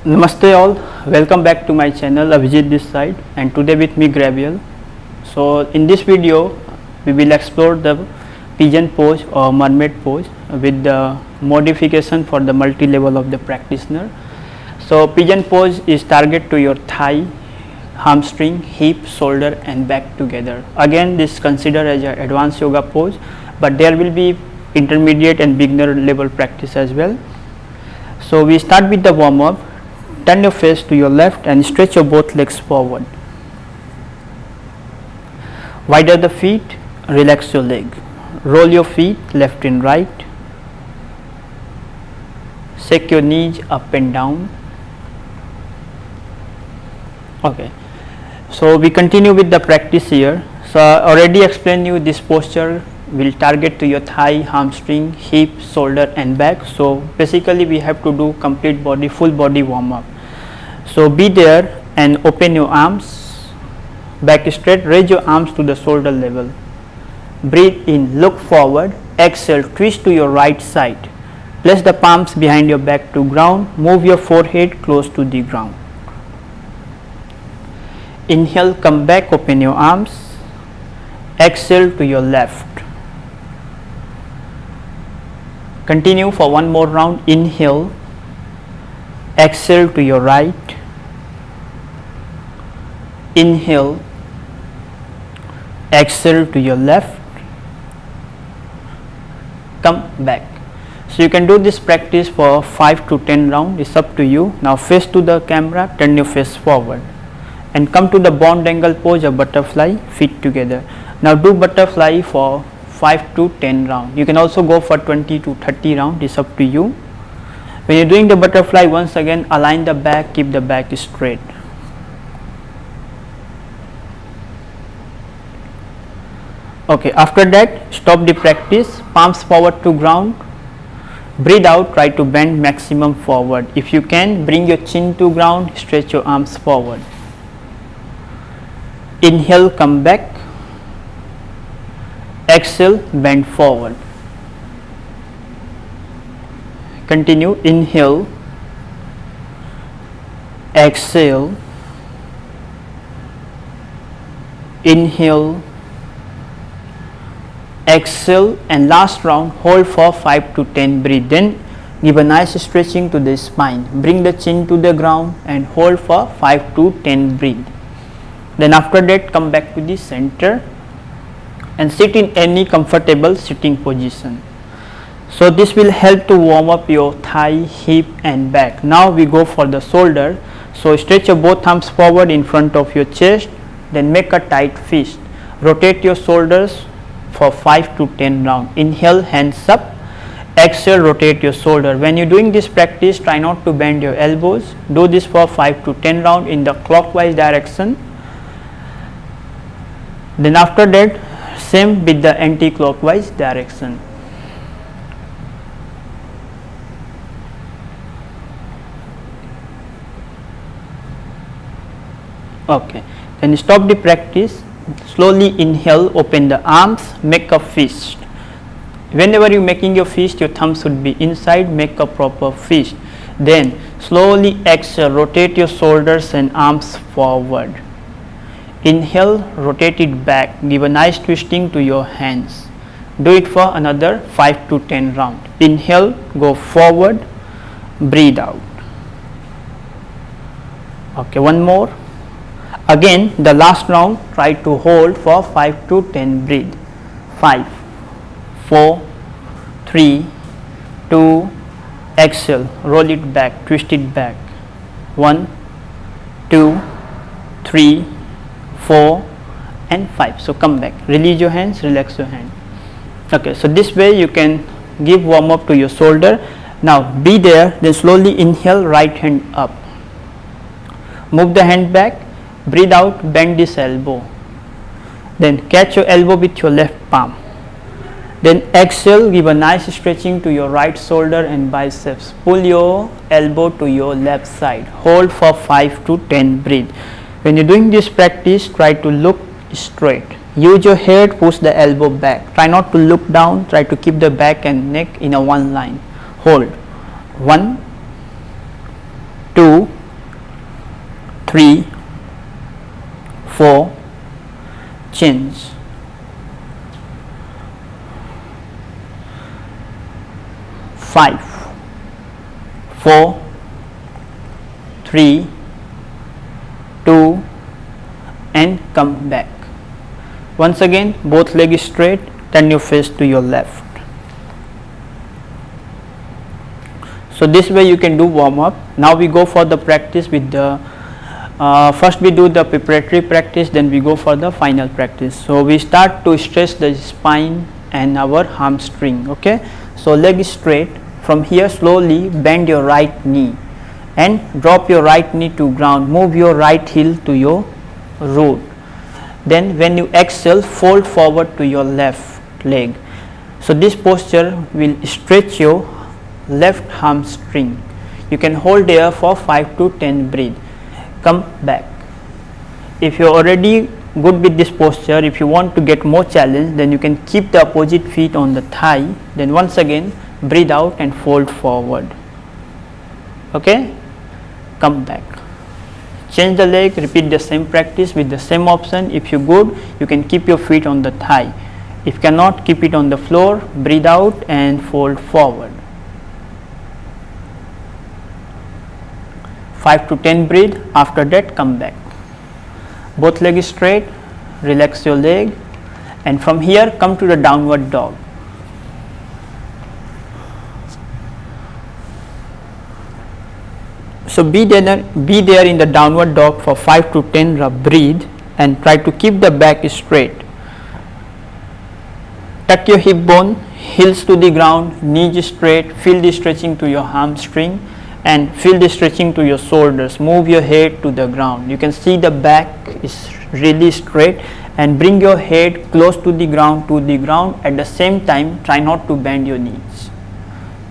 Namaste all, welcome back to my channel Abhijit this side, and today with me Gabriel. So in this video we will explore the pigeon pose or mermaid pose with the modification for the multi-level of the practitioner. So pigeon pose is target to your thigh, hamstring, hip, shoulder and back together. Again this considered as an advanced yoga pose, but there will be intermediate and beginner level practice as well. So we start with the warm up. Turn your face to your left and stretch your both legs forward. Widen the feet, relax your leg. Roll your feet left and right. Shake your knees up and down. Okay, so we continue with the practice here. So I already explained you this posture will target to your thigh, hamstring, hip, shoulder and back. So basically we have to do complete body, full body warm up. So be there and open your arms, back straight, raise your arms to the shoulder level. Breathe in, look forward, exhale, twist to your right side. Place the palms behind your back to ground, move your forehead close to the ground. Inhale, come back, open your arms, exhale to your left. Continue for one more round. Inhale, exhale to your right. Inhale, exhale to your left, come back. So you can do this practice for 5 to 10 rounds, it's up to you. Now face to the camera, turn your face forward and come to the bond angle pose of butterfly, feet together. Now do butterfly for 5 to 10 rounds. You can also go for 20 to 30 rounds, it's up to you. When you are doing the butterfly, once again align the back, keep the back straight. Okay, after that stop the practice, palms forward to ground, breathe out, try to bend maximum forward. If you can, bring your chin to ground, stretch your arms forward. Inhale, come back, exhale, bend forward. Continue, inhale, exhale, inhale, exhale, and last round hold for 5 to 10, breathe. Then give a nice stretching to the spine, bring the chin to the ground and hold for 5 to 10, breathe. Then after that come back to the center and sit in any comfortable sitting position. So this will help to warm up your thigh, hip and back. Now we go for the shoulder. So stretch your both arms forward in front of your chest, then make a tight fist. Rotate your shoulders for 5 to 10 rounds. Inhale, hands up, exhale, rotate your shoulder. When you are doing this practice, try not to bend your elbows. Do this for 5 to 10 rounds in the clockwise direction. Then after that same with the anti-clockwise direction. Okay, then stop the practice. Slowly inhale, open the arms, make a fist. Whenever you are making your fist, your thumb should be inside, make a proper fist. Then slowly exhale, rotate your shoulders and arms forward. Inhale, rotate it back, give a nice twisting to your hands. Do it for another 5 to 10 rounds. Inhale, go forward, breathe out. Okay, one more. Again the last round, try to hold for 5 to 10, breathe. 5, 4, 3, 2, exhale, roll it back, twist it back. 1, 2, 3, 4 and 5. So come back, release your hands, relax your hand. Okay, so this way you can give warm up to your shoulder. Now be there, then slowly inhale, right hand up, move the hand back, breathe out, bend this elbow, then catch your elbow with your left palm. Then exhale, give a nice stretching to your right shoulder and biceps. Pull your elbow to your left side, hold for 5 to 10, breathe. When you are doing this practice, try to look straight. Use your head, push the elbow back. Try not to look down, try to keep the back and neck in a one line. Hold. 1, 2, 3, 4, change. 5, 4, 3, 2, and come back. Once again, both legs straight, turn your face to your left. So this way you can do warm up. Now we go for the practice with the first we do the preparatory practice, then we go for the final practice. So we start to stretch the spine and our hamstring. Okay, so leg straight. From here slowly bend your right knee and drop your right knee to ground. Move your right heel to your root. Then when you exhale, fold forward to your left leg. So this posture will stretch your left hamstring. You can hold there for 5 to 10 breath. Come back. If you are already good with this posture, if you want to get more challenge, then you can keep the opposite feet on the thigh. Then once again breathe out and fold forward. Okay, come back. Change the leg, repeat the same practice with the same option. If you good, you can keep your feet on the thigh. If cannot, keep it on the floor, breathe out and fold forward. 5 to 10 breathe. After that, come back. Both legs straight, relax your leg, and from here come to the downward dog. So be there in the downward dog for 5 to 10 breathe and try to keep the back straight. Tuck your hip bone, heels to the ground, knees straight, feel the stretching to your hamstring and feel the stretching to your shoulders. Move your head to the ground. You can see the back is really straight and bring your head close to the ground at the same time try not to bend your knees.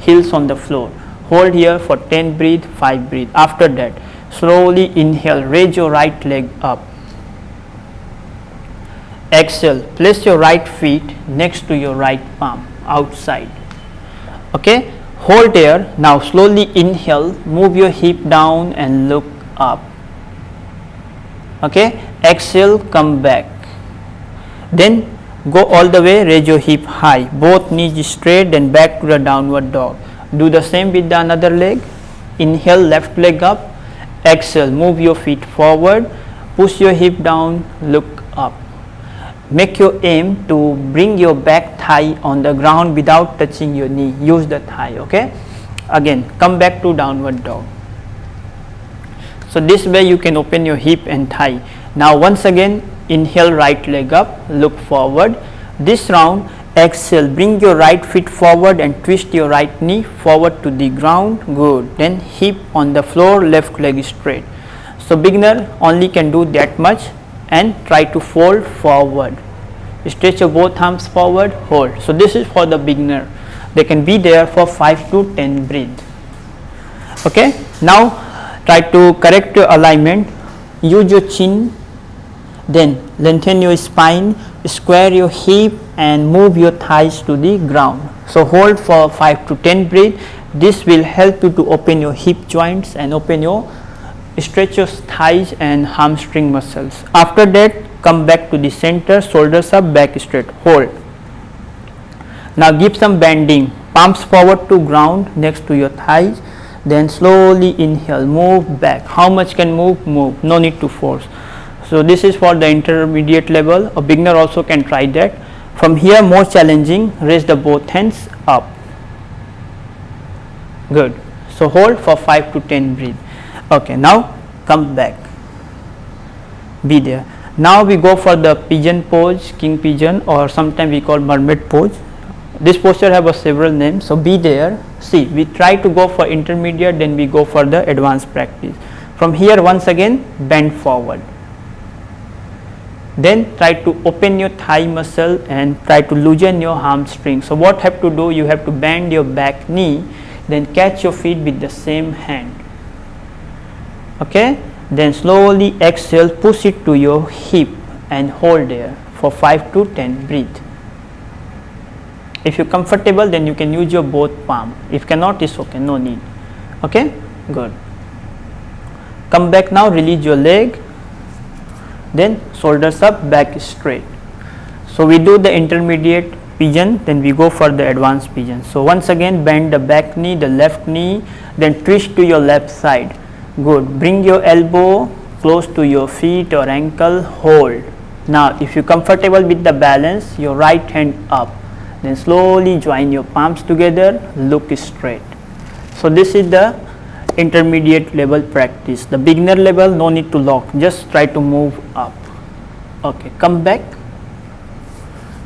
Heels on the floor. Hold here for 10 breath, 5 breath. After that, slowly inhale, raise your right leg up. Exhale, place your right feet next to your right palm, outside. Okay, hold there. Now slowly inhale, move your hip down and look up. Okay, exhale, come back. Then go all the way, raise your hip high, both knees straight, then back to the downward dog. Do the same with the another leg. Inhale, left leg up. Exhale, move your feet forward, push your hip down, look up. Make your aim to bring your back thigh on the ground without touching your knee. Use the thigh. Okay, again come back to downward dog. So this way you can open your hip and thigh. Now once again inhale, right leg up, look forward. This round exhale, bring your right foot forward and twist your right knee forward to the ground. Good. Then hip on the floor, left leg straight. So beginner only can do that much and try to fold forward. Stretch your both arms forward, hold. So this is for the beginner. They can be there for 5 to 10 breath. Okay, now try to correct your alignment. Use your chin, then lengthen your spine, square your hip and move your thighs to the ground. So hold for 5 to 10 breath. This will help you to open your hip joints and stretch your thighs and hamstring muscles. After that, come back to the center, shoulders up, back straight, hold. Now give some bending, palms forward to ground next to your thighs, then slowly inhale, move back. How much can move? Move, no need to force. So this is for the intermediate level. A beginner also can try that. From here, more challenging, raise the both hands up. Good. So hold for 5 to 10 breath. Okay, now come back. Be there. Now we go for the pigeon pose, king pigeon, or sometimes we call mermaid pose. This posture have several names, so be there. See, we try to go for intermediate, then we go for the advanced practice. From here, once again, bend forward. Then try to open your thigh muscle and try to loosen your hamstring. So what have to do? You have to bend your back knee, then catch your feet with the same hand. Okay, then slowly exhale, push it to your hip and hold there for 5 to 10 breath. If you're comfortable, then you can use your both palm. If cannot, it's okay, no need. Okay, good. come back now, release your leg, then shoulders up, back straight. So we do the intermediate pigeon, then we go for the advanced pigeon. So once again, bend the back knee, the left knee, then twist to your left side. Good. Bring your elbow close to your feet or ankle, hold. Now if you comfortable with the balance, your right hand up, then slowly join your palms together, look straight. So this is the intermediate level practice. The beginner level, no need to lock, just try to move up. Okay, come back.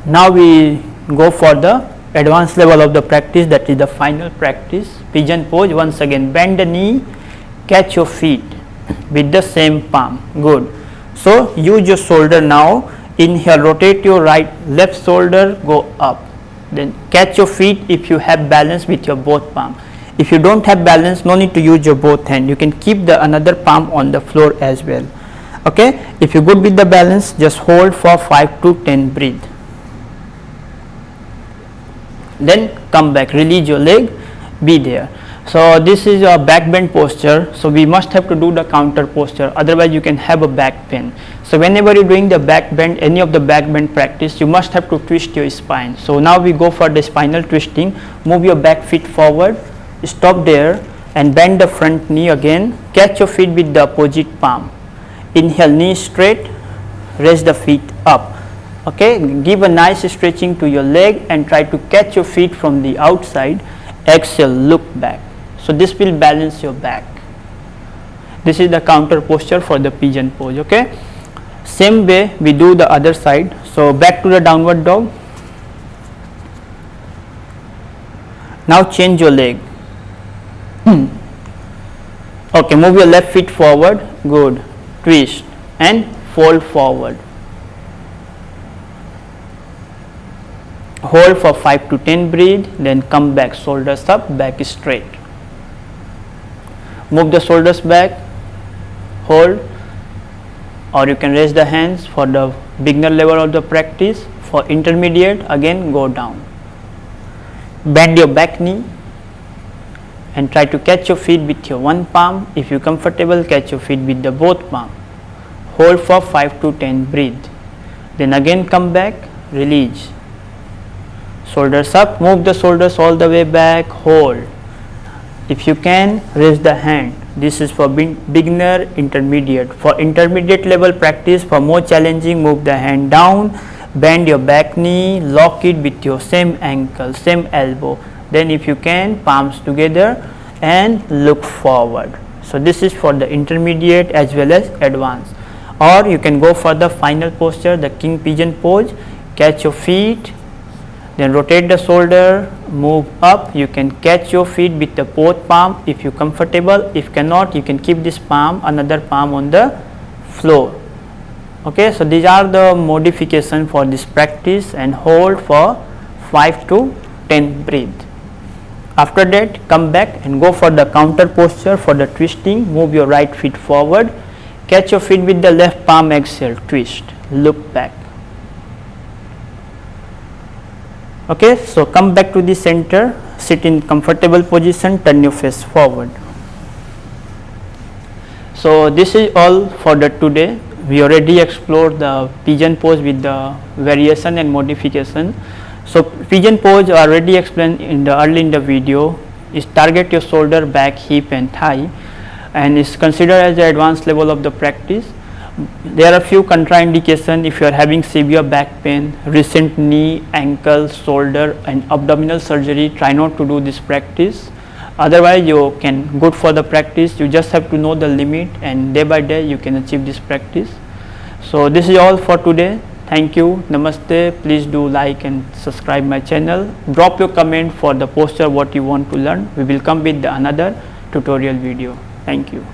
Now we go for the advanced level of the practice, that is the final practice, pigeon pose. Once again, bend the knee, catch your feet with the same palm. Good. So use your shoulder now. Inhale, rotate your left shoulder, go up. Then catch your feet if you have balance with your both palm. If you don't have balance, no need to use your both hand. You can keep the another palm on the floor as well. Okay. If you're good with the balance, just hold for 5 to 10 breathe. Then come back, release your leg, be there. So this is a back bend posture, so we must have to do the counter posture, otherwise you can have a back pain. So whenever you're doing the back bend, any of the back bend practice, you must have to twist your spine. So now we go for the spinal twisting. Move your back feet forward, stop there and bend the front knee again, catch your feet with the opposite palm. Inhale, knee straight, raise the feet up. Okay, give a nice stretching to your leg and try to catch your feet from the outside. Exhale, look back. So this will balance your back. This is the counter posture for the pigeon pose. Okay, same way we do the other side. So back to the downward dog. Now change your leg. Okay, move your left feet forward. Good. Twist and fold forward. Hold for 5 to 10 breathe, then come back, shoulders up, back straight. Move the shoulders back, hold, or you can raise the hands for the beginner level of the practice. For intermediate, again go down. Bend your back knee and try to catch your feet with your one palm. If you are comfortable, catch your feet with the both palm. Hold for 5 to 10 breathe. Then again come back, release. Shoulders up, move the shoulders all the way back, hold. If you can, raise the hand. This is for beginner, intermediate. For intermediate level practice, for more challenging, move the hand down, bend your back knee, lock it with your same ankle, same elbow. Then if you can, palms together and look forward. So this is for the intermediate as well as advanced. Or you can go for the final posture, the king pigeon pose. Catch your feet, then rotate the shoulder, move up. You can catch your feet with the both palm if you comfortable. If cannot, you can keep this palm, another palm on the floor. Okay, so these are the modification for this practice, and hold for 5 to 10 breathe. After that, come back and go for the counter posture for the twisting. Move your right feet forward, catch your feet with the left palm, exhale, twist, look back. Okay, so come back to the center, sit in comfortable position, turn your face forward. So this is all for the today. We already explored the pigeon pose with the variation and modification. So pigeon pose already explained early in the video. Is target your shoulder, back, hip and thigh, and is considered as the advanced level of the practice. There are few contraindications if you are having severe back pain, recent knee, ankle, shoulder and abdominal surgery. Try not to do this practice. Otherwise you can good for the practice. You just have to know the limit, and day by day you can achieve this practice. So this is all for today. Thank you. Namaste. Please do like and subscribe my channel. Drop your comment for the posture what you want to learn. We will come with another tutorial video. Thank you.